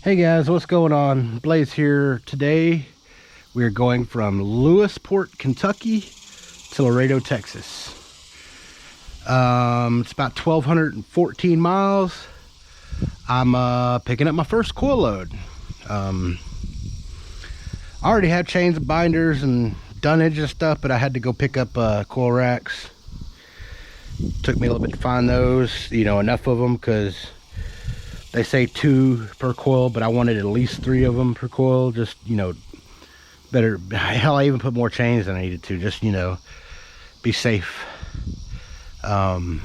Hey guys, what's going on? Blaze here. Today we are going from Lewisport, Kentucky to Laredo, Texas. It's about 1,214 miles. I'm picking up my first coil load. I already have chains and binders and dunnage and stuff, but I had to go pick up coil racks. Took me a little bit to find those, enough of them, because they say 2 per coil, but I wanted at least 3 of them per coil. Just, better. Hell, I even put more chains than I needed to, just, be safe. I've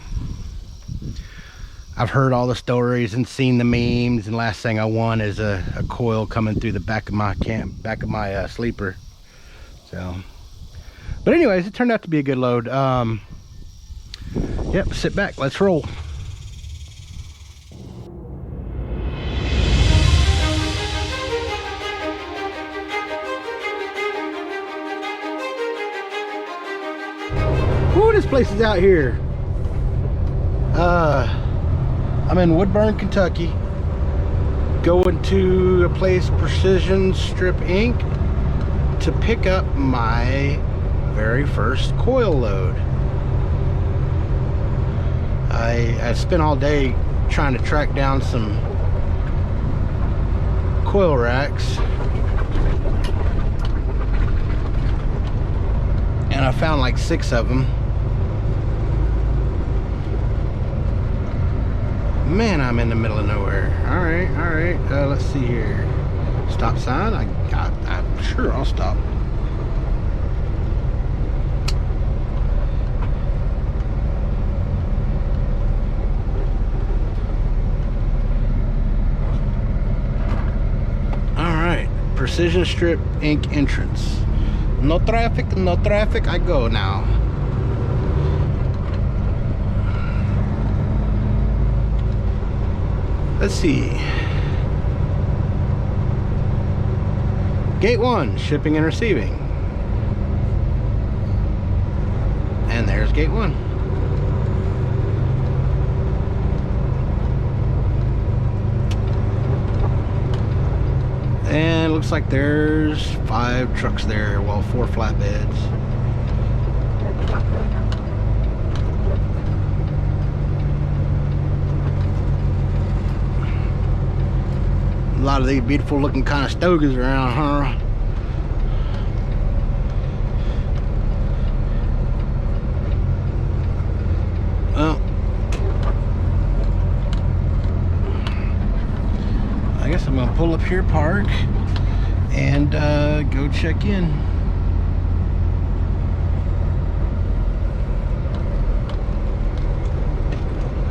heard all the stories and seen the memes, and last thing I want is a coil coming through the back of my sleeper. So, but anyways, it turned out to be a good load. Yep, sit back, let's roll. Woo, this place is out here. I'm in Woodburn, Kentucky, going to a place, Precision Strip Inc., to pick up my very first coil load. I spent all day trying to track down some coil racks, and I found like 6 of them. Man, I'm in the middle of nowhere. All right. Let's see here. Stop sign. I'm sure I'll stop. All right. Precision Strip Inc. entrance. No traffic. I go now. Let's see. Gate 1, shipping and receiving. And there's gate 1. And it looks like there's 5 trucks there, well, 4 flatbeds. A lot of these beautiful looking kind of stogies around, huh? Well, I guess I'm gonna pull up here, park, and go check in.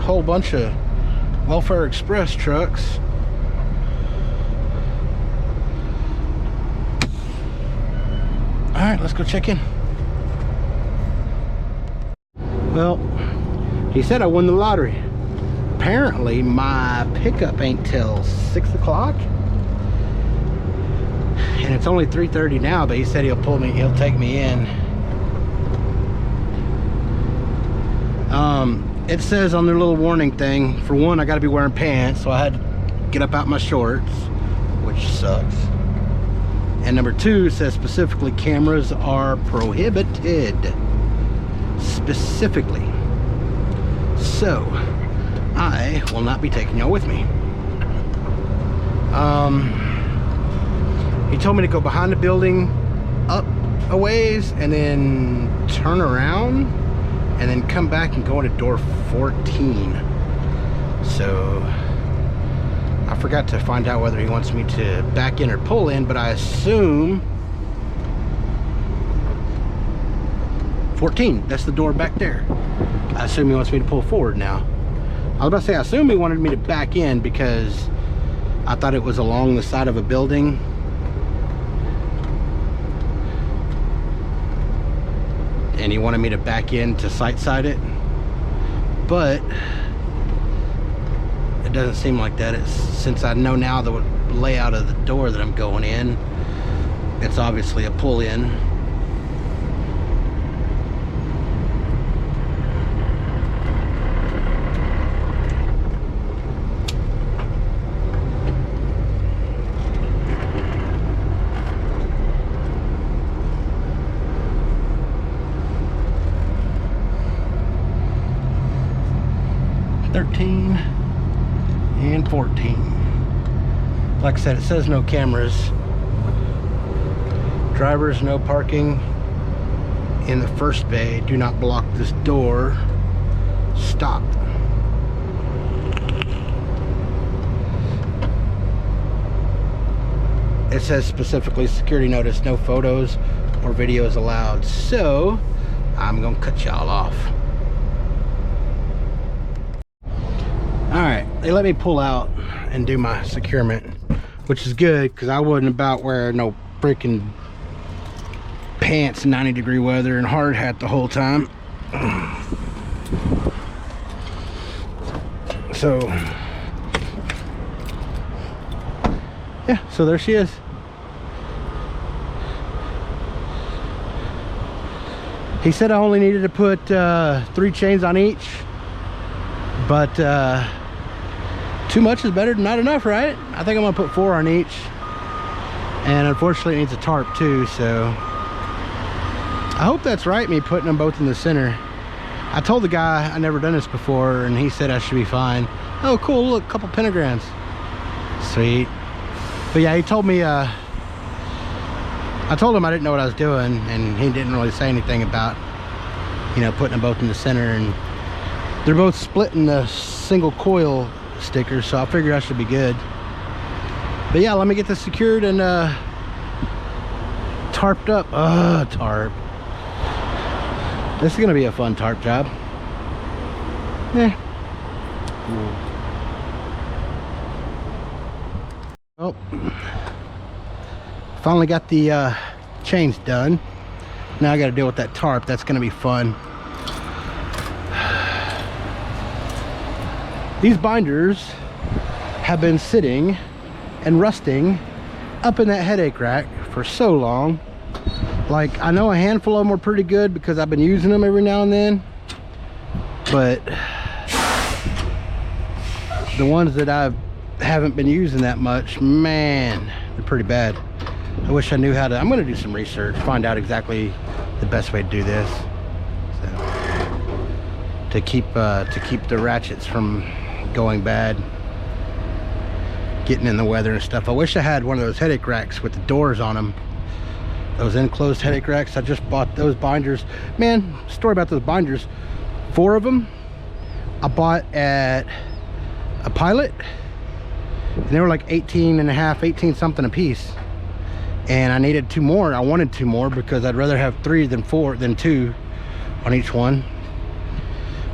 Whole bunch of Welfare Express trucks. All right, let's go check in. Well, he said I won the lottery. Apparently, my pickup ain't till 6 o'clock. And it's only 3:30 now, but he said he'll take me in. It says on their little warning thing, for one, I gotta be wearing pants, so I had to get up out my shorts, which sucks. And number 2 says specifically cameras are prohibited. Specifically. So, I will not be taking y'all with me. He told me to go behind the building, up a ways, and then turn around, and then come back and go into door 14. So, I forgot to find out whether he wants me to back in or pull in, but I assume 14, that's the door back there. I assume he wants me to pull forward now. I was about to say, I assume he wanted me to back in because I thought it was along the side of a building. And he wanted me to back in to sight-side it. But it doesn't seem like that. Since I know now the layout of the door that I'm going in, it's obviously a pull-in. 14. Like I said, it says no cameras. Drivers, no parking in the first bay. Do not block this door. Stop. It says specifically security notice, no photos or videos allowed. So I'm gonna cut y'all off. All right, they let me pull out and do my securement, which is good because I wasn't about wearing no freaking pants in 90-degree weather and hard hat the whole time. So yeah, so there she is. He said I only needed to put 3 chains on each, but too much is better than not enough, right? I think I'm gonna put 4 on each, and unfortunately it needs a tarp too, so I hope that's right, me putting them both in the center. I told the guy I never done this before, and he said I should be fine. Oh cool, look, couple pentagrams. Sweet. But yeah, he told me, I told him I didn't know what I was doing, and he didn't really say anything about, you know, putting them both in the center, and they're both splitting the single coil stickers, so I figured I should be good. But yeah, let me get this secured and tarped up. Tarp. This is gonna be a fun tarp job. Yeah. Oh, finally got the chains done. Now I got to deal with that tarp. That's going to be fun. These binders have been sitting and rusting up in that headache rack for so long. Like, I know a handful of them were pretty good because I've been using them every now and then, but the ones that I haven't been using that much, man, they're pretty bad. I wish I knew how to. I'm going to do some research, find out exactly the best way to do this, so, to keep the ratchets from going bad, getting in the weather and stuff. I wish I had one of those headache racks with the doors on them, those enclosed headache racks. I just bought those binders. Man, story about those binders, 4 of them I bought at a Pilot, and they were like 18 and a half, 18 something a piece, and I needed 2 more. I wanted 2 more because I'd rather have 3 than 2 on each one.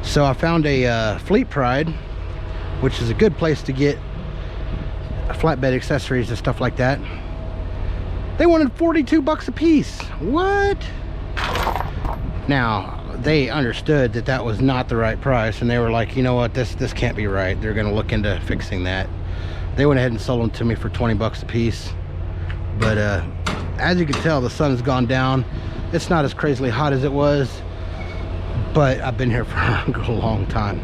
So I found a Fleet Pride, which is a good place to get flatbed accessories and stuff like that. They wanted 42 bucks a piece. What? Now they understood that that was not the right price, and they were like, you know what, this can't be right. They're gonna look into fixing that. They went ahead and sold them to me for 20 bucks a piece. But as you can tell, the sun has gone down. It's not as crazily hot as it was, but I've been here for a long time.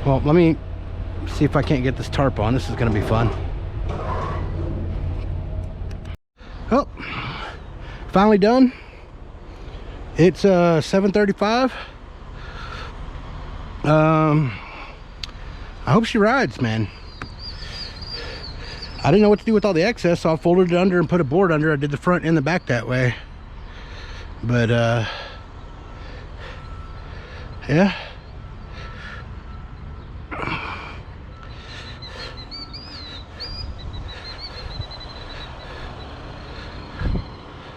Well, let me see if I can't get this tarp on. This is gonna be fun. Oh, finally done. It's 7:35. I hope she rides, man. I didn't know what to do with all the excess, so I folded it under and put a board under. I did the front and the back that way. But yeah.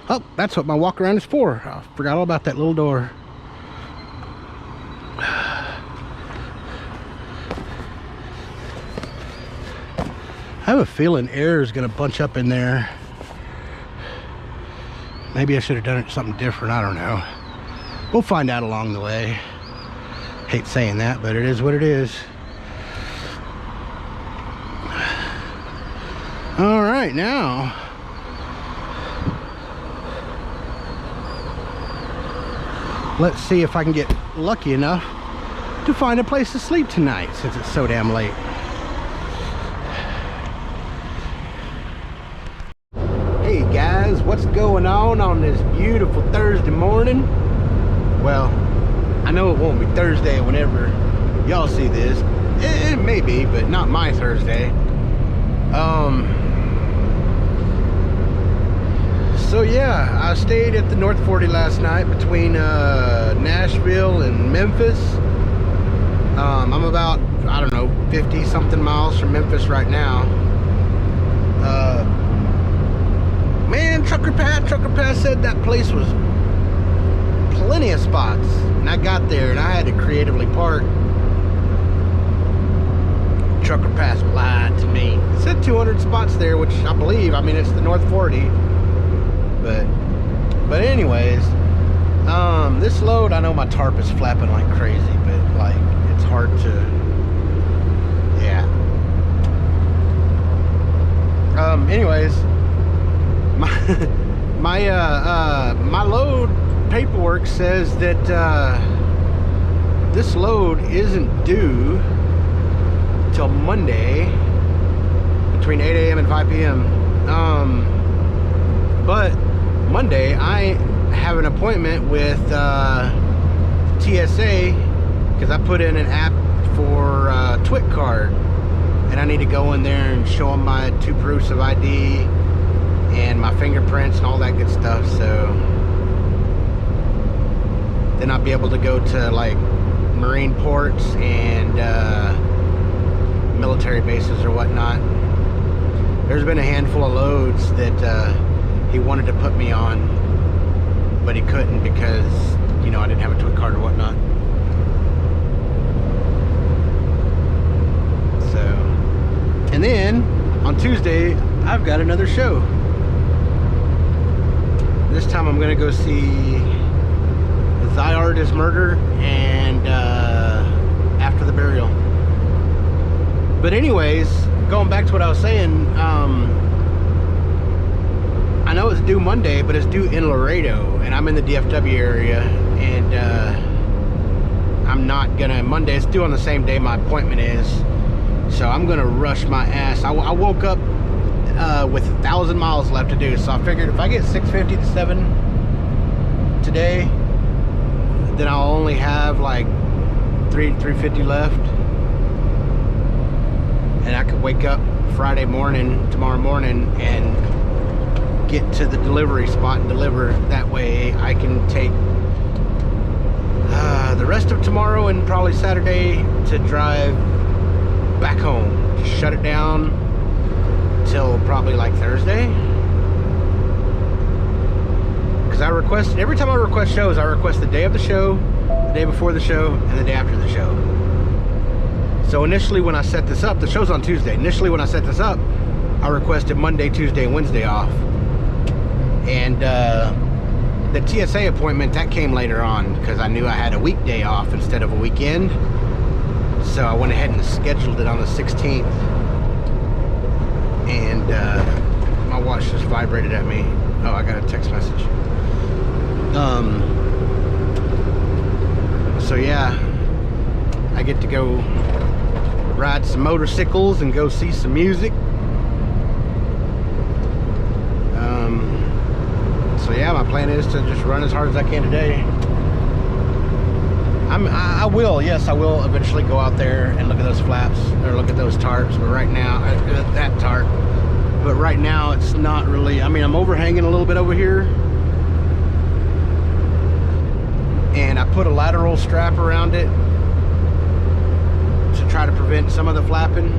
Oh, that's what my walk around is for. I forgot all about that little door. I have a feeling air is going to bunch up in there. Maybe I should have done it something different. I don't know. We'll find out along the way. Hate saying that, but it is what it is. All right, now let's see if I can get lucky enough to find a place to sleep tonight, since it's so damn late. Hey guys, what's going on this beautiful Thursday morning? Well, I know it won't be Thursday whenever y'all see this, It may be, but not my Thursday. So yeah, I stayed at the North 40 last night between Nashville and Memphis. I'm about, I don't know, 50 something miles from Memphis right now. Man, Trucker Pat said that place was plenty of spots, and I got there and I had to creatively park. Trucker Pat lied to me. It said 200 spots there, which I believe. I mean, it's the North 40. But anyways, this load, I know my tarp is flapping like crazy, but like it's hard to, yeah. Anyways, my load paperwork says that this load isn't due till Monday between 8 a.m. and 5 p.m. But Monday I have an appointment with TSA because I put in an app for TWIC card, and I need to go in there and show them my 2 proofs of ID and my fingerprints and all that good stuff. So then I'll be able to go to like marine ports and military bases or whatnot. There's been a handful of loads that he wanted to put me on, but he couldn't because, you know, I didn't have a TWIC card or whatnot. So, and then on Tuesday I've got another show. This time I'm gonna go see Thy Art is Murder and After the Burial. But anyways, going back to what I was saying, I know it's due Monday, but it's due in Laredo, and I'm in the DFW area, and I'm not gonna, Monday, it's due on the same day my appointment is, so I'm gonna rush my ass. I woke up with 1,000 miles left to do, so I figured if I get 650 to 7 today, then I'll only have like 350 left, and I could wake up Friday morning, tomorrow morning, and get to the delivery spot and deliver. That way I can take the rest of tomorrow and probably Saturday to drive back home. Just shut it down till probably like Thursday, because I request, every time I request shows, I request the day of the show, the day before the show, and the day after the show. So initially when I set this up, the show's on Tuesday. Initially when I set this up, I requested Monday, Tuesday, and Wednesday off. And the TSA appointment, that came later on because I knew I had a weekday off instead of a weekend. So I went ahead and scheduled it on the 16th. And my watch just vibrated at me. Oh, I got a text message. So yeah, I get to go ride some motorcycles and go see some music. So yeah, my plan is to just run as hard as I can today. I will, yes, I will eventually go out there and look at those flaps, or look at those tarps, but right now, that tarp, but right now it's not really, I mean, I'm overhanging a little bit over here, and I put a lateral strap around it to try to prevent some of the flapping,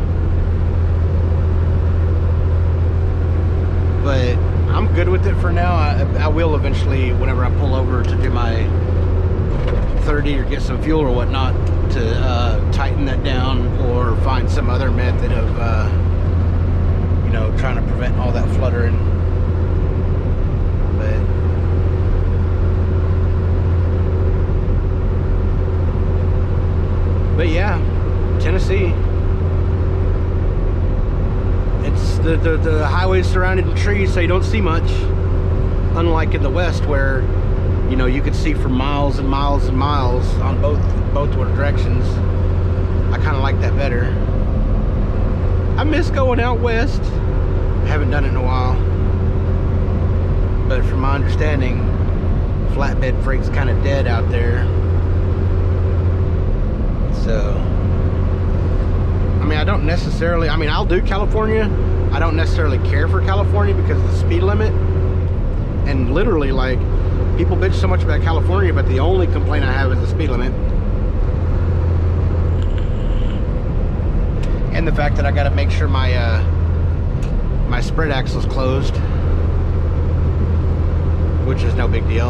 but I'm good with it for now. I will eventually, whenever I pull over to do my 30 or get some fuel or whatnot, to tighten that down or find some other method of, you know, trying to prevent all that fluttering. But yeah, Tennessee. It's the highway's surrounded in trees, so you don't see much. Unlike in the West, where, you know, you could see for miles and miles and miles on both directions. I kind of like that better. I miss going out west. I haven't done it in a while. But from my understanding, flatbed freight's kind of dead out there. So, mean, I don't necessarily, I mean, I'll do California. I don't necessarily care for California because of the speed limit. And literally, like, people bitch so much about California, but the only complaint I have is the speed limit. And the fact that I gotta make sure my my spread axle is closed, which is no big deal.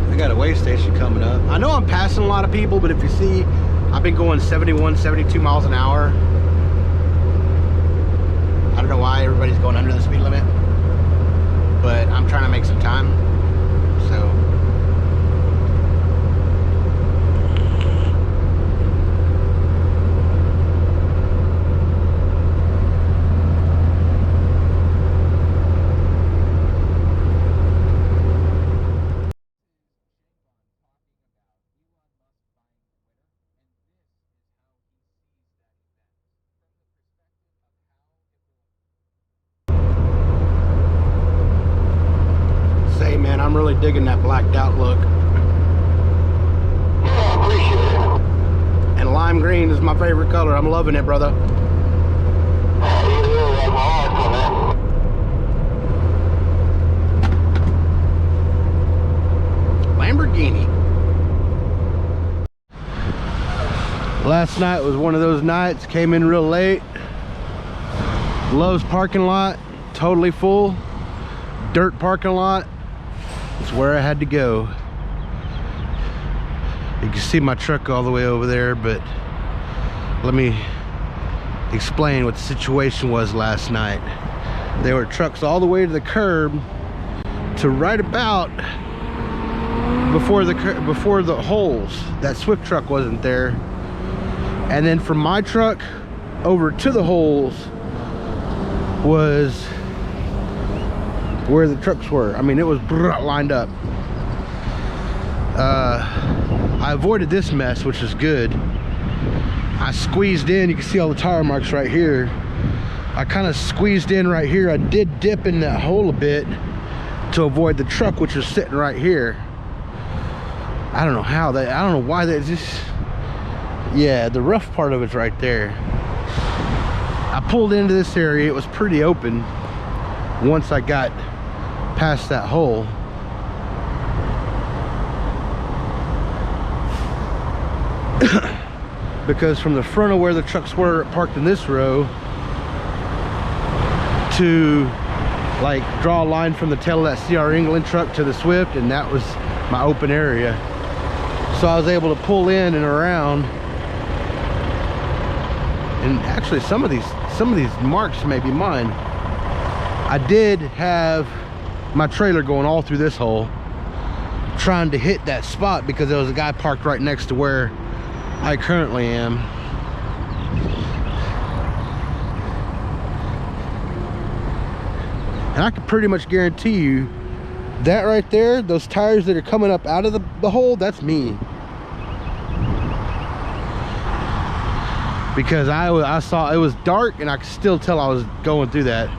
I got a weigh station coming up. I know I'm passing a lot of people, but if you see, I've been going 71, 72 miles an hour. I don't know why everybody's going under the speed limit, but I'm trying to make some time. So I'm really digging that blacked out look. I appreciate it. And lime green is my favorite color. I'm loving it, brother. You really have my heart for that. Lamborghini. Last night was one of those nights. Came in real late. Lowe's parking lot, totally full. Dirt parking lot. It's where I had to go. You can see my truck all the way over there, but let me explain what the situation was last night. There were trucks all the way to the curb to right about before the holes. That Swift truck wasn't there. And then from my truck over to the holes was where the trucks were. I mean, it was lined up. I avoided this mess, which is good. I squeezed in. You can see all the tire marks right here. I kind of squeezed in right here. I did dip in that hole a bit to avoid the truck, which was sitting right here. I don't know how that, I don't know why that just, yeah, the rough part of it's right there. I pulled into this area. It was pretty open once I got past that hole. Because from the front of where the trucks were parked in this row to like draw a line from the tail of that CR England truck to the Swift, and that was my open area. So I was able to pull in and around. And actually some of these marks may be mine. I did have my trailer going all through this hole trying to hit that spot because there was a guy parked right next to where I currently am. And I can pretty much guarantee you that right there, those tires that are coming up out of the hole, that's me. Because I saw it was dark and I could still tell I was going through that.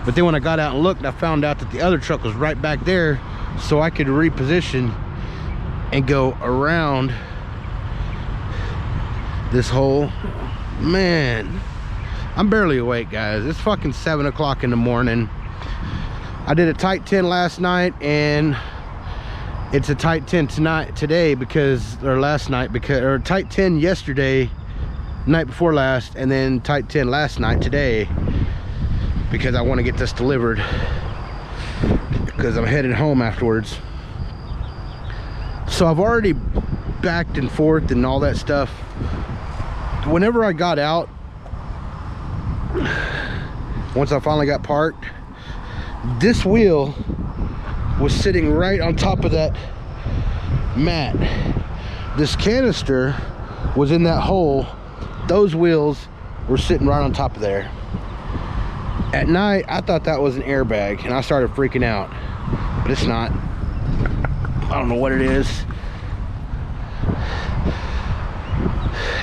But then when I got out and looked, I found out that the other truck was right back there, so I could reposition and go around this hole. Man, I'm barely awake, guys. It's fucking 7 o'clock in the morning. I did a tight 10 last night, and it's a tight 10 today because, or last night, because, or tight 10 yesterday, night before last, and then tight 10 last night today, because I want to get this delivered because I'm heading home afterwards. So I've already backed and forth and all that stuff. Whenever I got out, once I finally got parked, this wheel was sitting right on top of that mat. This canister was in that hole. Those wheels were sitting right on top of there. At night, I thought that was an airbag, and I started freaking out, but it's not. I don't know what it is.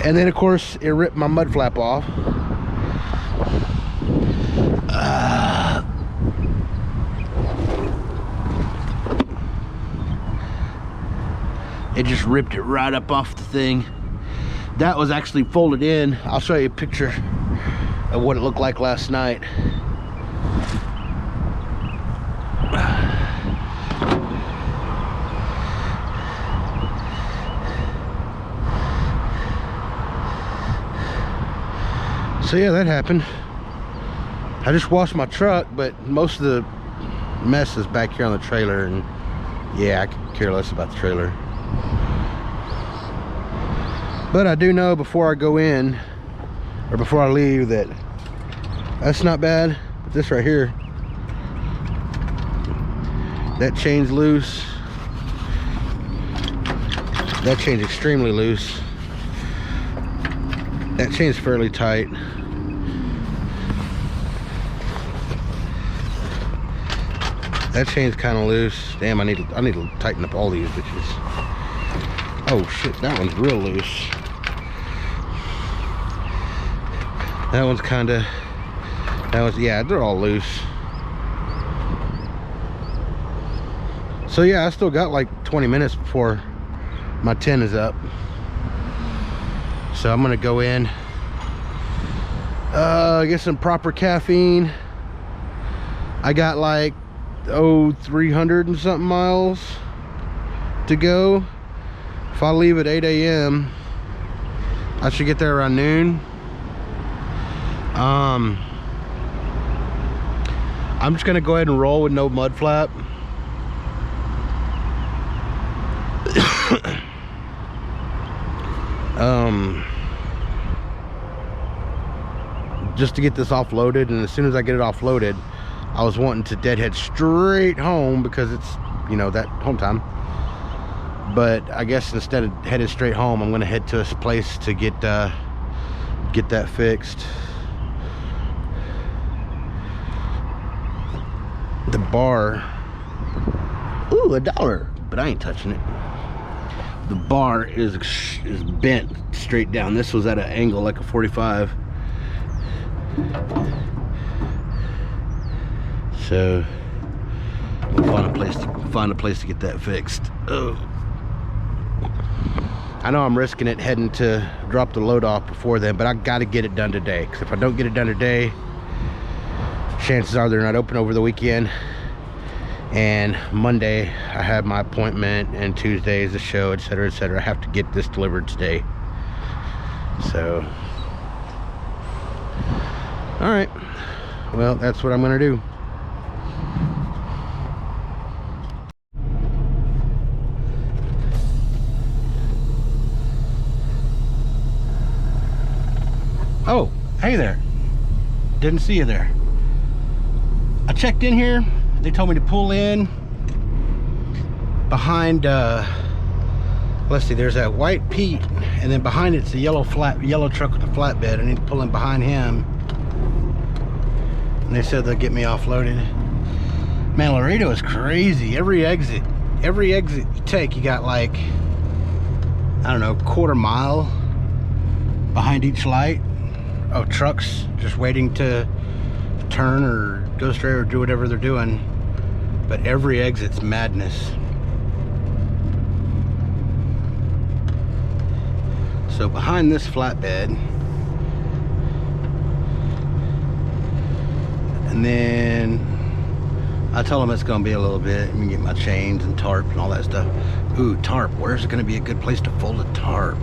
And then, of course, it ripped my mud flap off. It just ripped it right up off the thing. That was actually folded in. I'll show you a picture of what it looked like last night. So yeah, that happened. I just washed my truck, but most of the mess is back here on the trailer, and yeah, I could care less about the trailer. But I do know before I go in, or before I leave, that that's not bad. But this right here, that chain's loose. That chain's extremely loose. That chain's fairly tight. That chain's kind of loose. Damn, I need to tighten up all these bitches. Oh shit, that one's real loose. That one's yeah, they're all loose. So yeah, I still got like 20 minutes before my 10 is up. So I'm gonna go in, get some proper caffeine. I got like 300 and something miles to go. If I leave at 8 a.m. I should get there around noon. I'm just gonna go ahead and roll with no mud flap. Just to get this offloaded, and as soon as I get it offloaded, I was wanting to deadhead straight home because it's, you know, that home time. But I guess instead of headed straight home, I'm gonna head to this place to get that fixed. The bar, ooh, $1, but I ain't touching it. The bar is bent straight down. This was at an angle like a 45. So we'll find a place to get that fixed. Oh, I know I'm risking it heading to drop the load off before then, but I got to get it done today, because if I don't get it done today, chances are they're not open over the weekend. And Monday I have my appointment, and Tuesday is the show, etc., etc. I have to get this delivered today. So all right, well, that's what I'm gonna do. Oh, hey there. Didn't see you there. I checked in here. They told me to pull in behind, let's see, there's that white Pete, and then behind it's a yellow truck with a flatbed. I need to pull in behind him. And they said they'll get me offloaded. Man, Laredo is crazy. Every exit you take, you got like, I don't know, quarter mile behind each light of trucks just waiting to turn or go straight or do whatever they're doing. But every exit's madness. So behind this flatbed, and then I told them it's gonna be a little bit. Let me get my chains and tarp and all that stuff. Ooh, tarp. Where's it gonna be a good place to fold a tarp?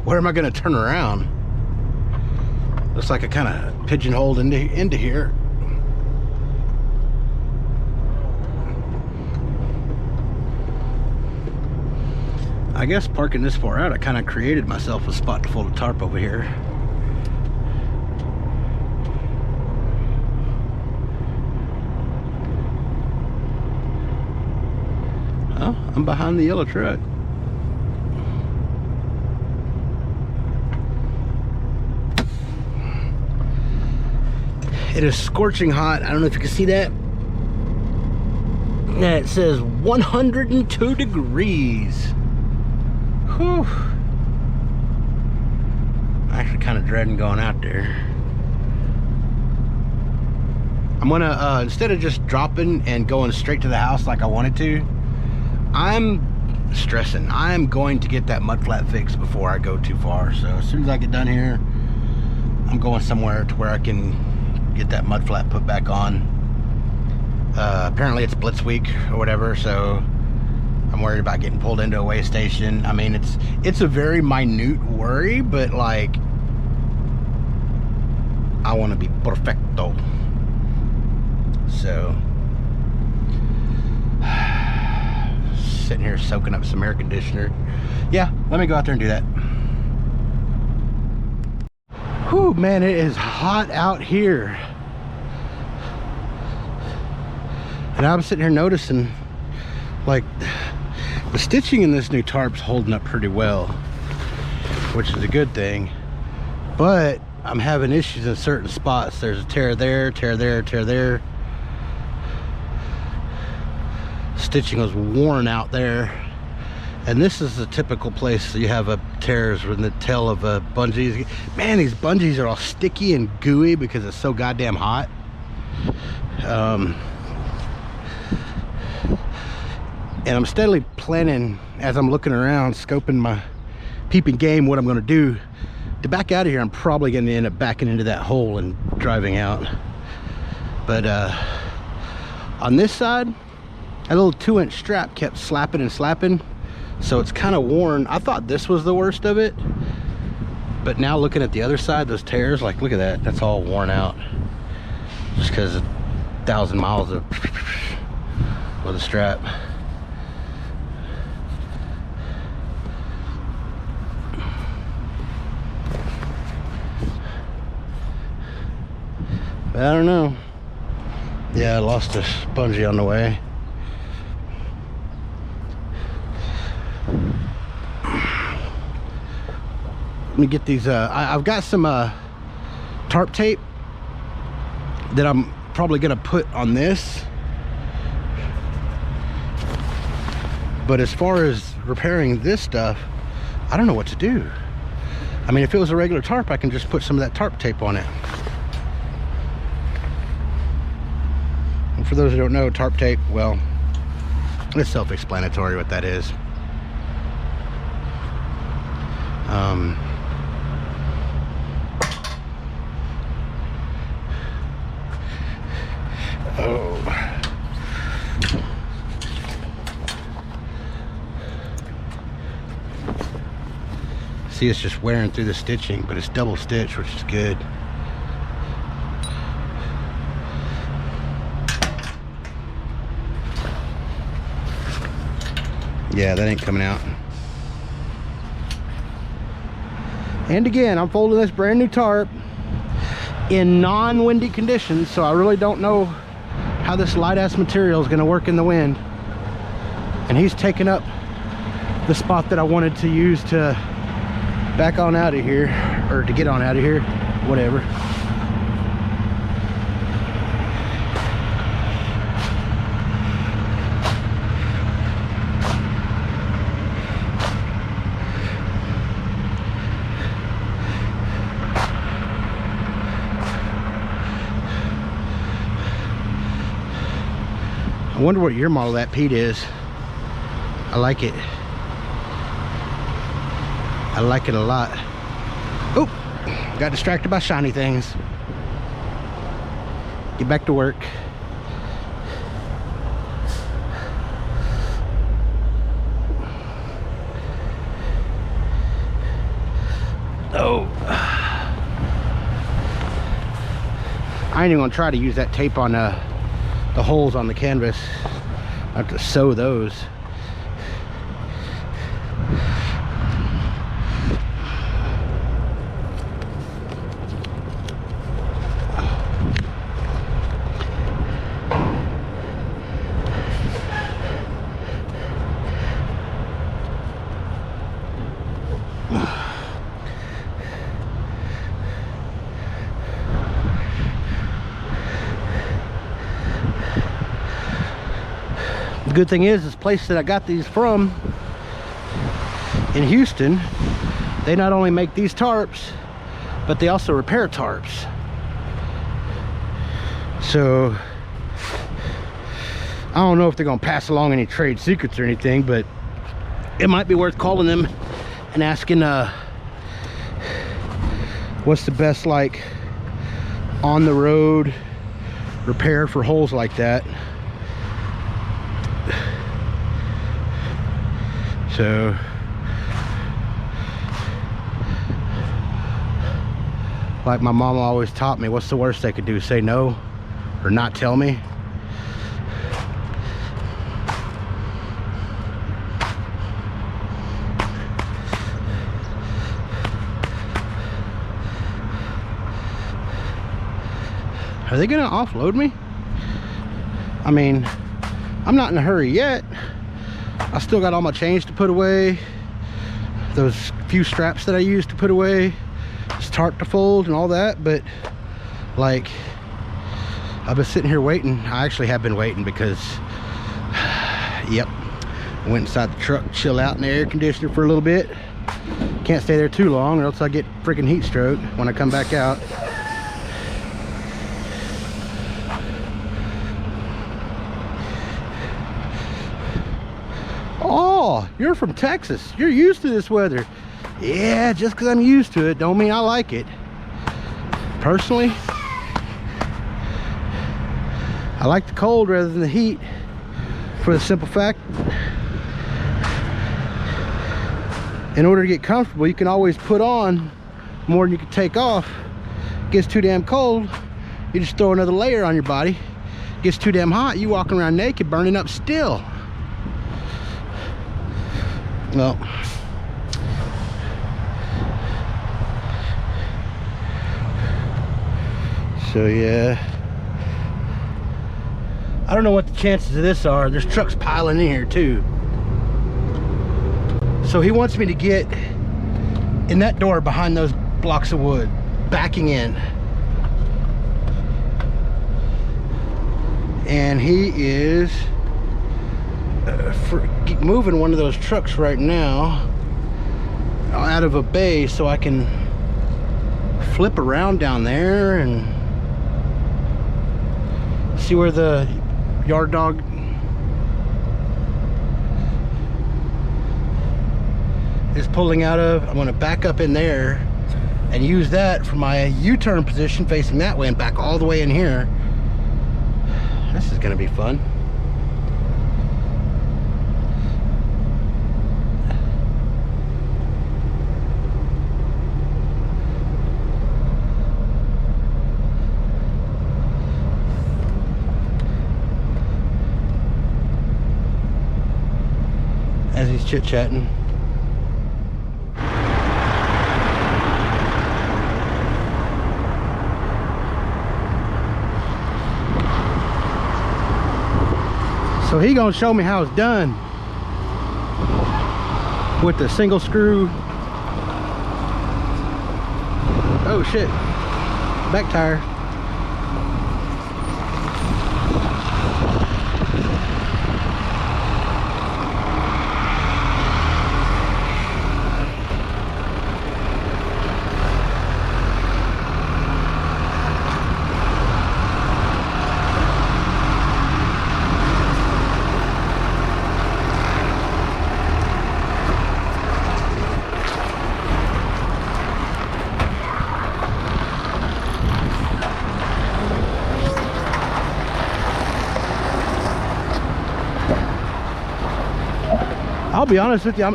Where am I gonna turn around? Looks like I kind of pigeonholed into here. I guess parking this far out, I kind of created myself a spot to fold a tarp over here. Oh, I'm behind the yellow truck. It is scorching hot. I don't know if you can see that. Yeah, it says 102 degrees. Whew. I actually kind of dreading going out there. I'm gonna, instead of just dropping and going straight to the house like I wanted to, I'm stressing. I'm going to get that mud flat fixed before I go too far. So as soon as I get done here, I'm going somewhere to where I can get that mud flat put back on. Apparently it's blitz week or whatever, so I'm worried about getting pulled into a weigh station. I mean, it's a very minute worry, but like, I want to be perfecto. So sitting here soaking up some air conditioner. Yeah, let me go out there and do that. Whew, man, it is hot out here. And I'm sitting here noticing, like, the stitching in this new tarp's holding up pretty well, which is a good thing. But I'm having issues in certain spots. There's a tear there, tear there, tear there. Stitching was worn out there. And this is a typical place that you have a tears in the tail of a bungee. Man, these bungees are all sticky and gooey because it's so goddamn hot. And I'm steadily planning, as I'm looking around, scoping my peeping game, what I'm going to do to back out of here. I'm probably going to end up backing into that hole and driving out. But on this side, a little 2-inch strap kept slapping and slapping, so it's kind of worn. I thought this was the worst of it, but now looking at the other side, those tears, like, look at that, that's all worn out just because of 1,000 miles of with a strap. But I don't know. Yeah, I lost a bungee on the way. Let me get these. I've got some tarp tape that I'm probably gonna put on this. But as far as repairing this stuff, I don't know what to do. I mean, if it was a regular tarp, I can just put some of that tarp tape on it. And for those who don't know, tarp tape, well, it's self-explanatory what that is. See, it's just wearing through the stitching, but it's double stitched, which is good. Yeah, that ain't coming out. And again, I'm folding this brand new tarp in non-windy conditions, so I really don't know how this light ass material is going to work in the wind. And he's taking up the spot that I wanted to use to back on out of here, or to get on out of here, whatever. I wonder what year model that Pete is. I like it. I like it a lot. Oh, got distracted by shiny things. Get back to work. Oh. I ain't even gonna try to use that tape on the holes on the canvas. I have to sew those. The good thing is, this place that I got these from in Houston, they not only make these tarps, but they also repair tarps. So I don't know if they're gonna pass along any trade secrets or anything, but it might be worth calling them and asking what's the best like on the road repair for holes like that. So like my mama always taught me, what's the worst they could do? Say no or not tell me. Are they gonna offload me? I mean, I'm not in a hurry yet. I still got all my chains to put away, those few straps that I used to put away, this tarp to fold and all that, but like, I've been sitting here waiting. I actually have been waiting because, yep, I went inside the truck, chill out in the air conditioner for a little bit. Can't stay there too long or else I get freaking heat stroke when I come back out. Oh, you're from Texas. You're used to this weather. Yeah, just because I'm used to it don't mean I like it. Personally, I like the cold rather than the heat, for the simple fact, in order to get comfortable, you can always put on more than you can take off. It gets too damn cold, you just throw another layer on your body. It gets too damn hot, you walking around naked, burning up still. Well, so yeah, I don't know what the chances of this are. There's trucks piling in here too. So he wants me to get in that door behind those blocks of wood, backing in. And he is moving one of those trucks right now out of a bay so I can flip around down there and see where the yard dog is pulling out of. I'm going to back up in there and use that for my U-turn position, facing that way and back all the way in here. This is going to be fun. As he's chit-chatting. So he gonna show me how it's done with the single screw. Oh shit, back tire. I'll be honest with you, I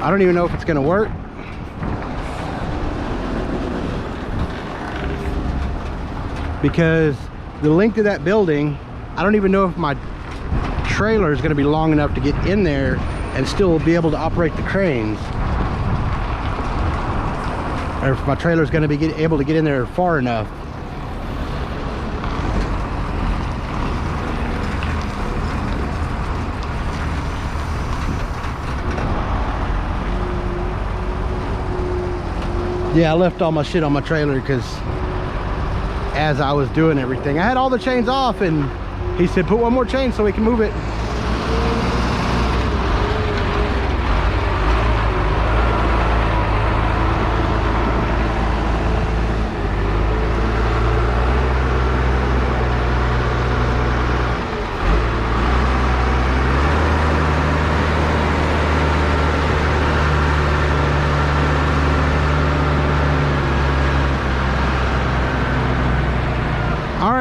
don't even know if it's gonna work. Because the length of that building, I don't even know if my trailer is gonna be long enough to get in there and still be able to operate the cranes. Or if my trailer is gonna be able to get in there far enough. Yeah, I left all my shit on my trailer because as I was doing everything, I had all the chains off and he said put one more chain so we can move it.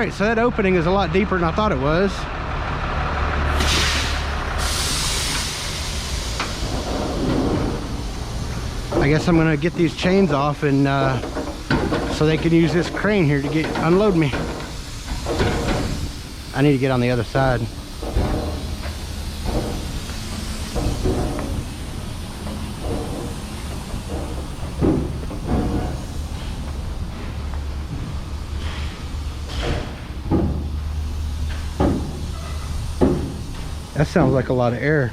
right, so that opening is a lot deeper than I thought it was. I guess I'm gonna get these chains off and so they can use this crane here to unload me. I need to get on the other side. That sounds like a lot of air.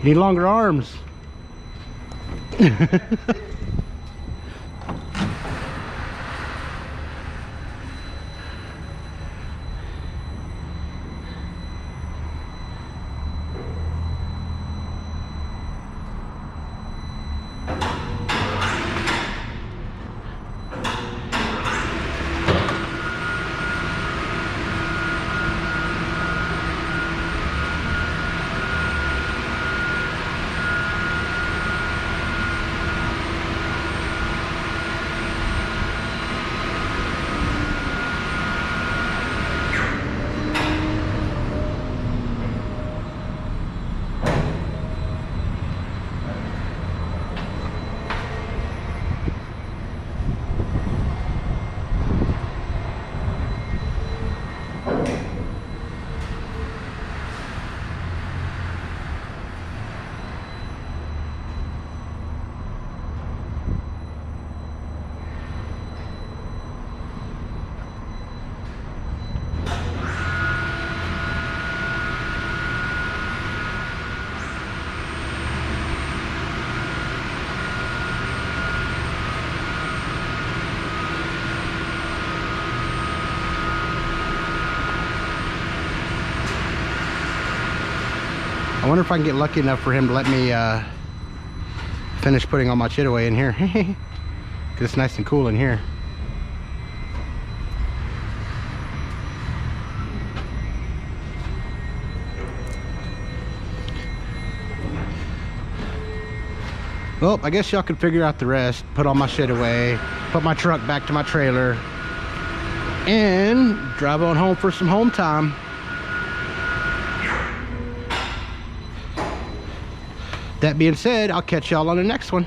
You need longer arms. I wonder if I can get lucky enough for him to let me finish putting all my shit away in here. Because it's nice and cool in here. Well, I guess y'all can figure out the rest. Put all my shit away, put my truck back to my trailer, and drive on home for some home time. That being said, I'll catch y'all on the next one.